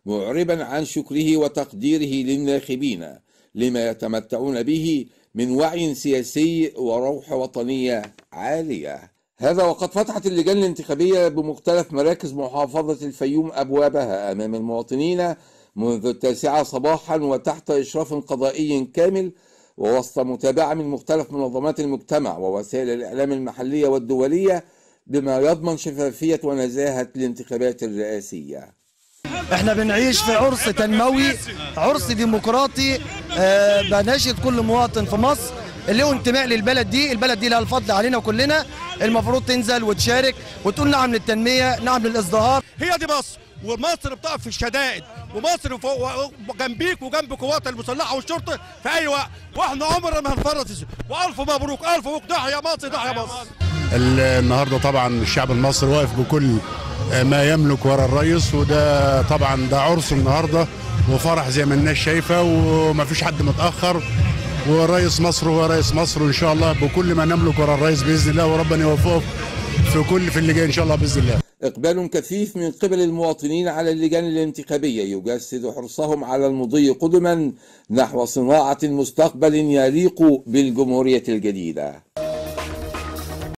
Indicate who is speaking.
Speaker 1: معربا عن شكره وتقديره للناخبين لما يتمتعون به من وعي سياسي وروح وطنية عالية. هذا وقد فتحت اللجان الانتخابية بمختلف مراكز محافظة الفيوم أبوابها أمام المواطنين منذ 9 صباحا وتحت إشراف قضائي كامل ووسط متابعة من مختلف منظمات المجتمع ووسائل الإعلام المحلية والدولية بما يضمن شفافية ونزاهة الانتخابات الرئاسية.
Speaker 2: احنا بنعيش في عرس تنموي، عرس ديمقراطي. بناشد كل مواطن في مصر اللي هو انتماء للبلد دي، البلد دي لها الفضل علينا كلنا، المفروض تنزل وتشارك وتقول نعم للتنمية، نعم للازدهار.
Speaker 3: هي دي مصر، ومصر بتقف في الشدائد، ومصر جنبيك وجنب قواتها المسلحة والشرطة في أي وقت، واحنا عمرنا ما هنفرط. وألف مبروك، ألف مبروك، ضحية مصر، ضحية مصر.
Speaker 4: النهارده طبعا الشعب المصري واقف بكل ما يملك ورا الرئيس، وده طبعا ده عرس النهارده وفرح زي ما الناس شايفه، وما فيش حد متاخر، ورئيس مصر هو رئيس مصر، وان شاء الله بكل ما نملك ورا الرئيس باذن الله، وربنا يوفقه في اللي جاي ان شاء الله باذن الله.
Speaker 1: إقبال كثيف من قبل المواطنين على اللجان الانتخابية يجسد حرصهم على المضي قدما نحو صناعة مستقبل يليق بالجمهورية الجديدة.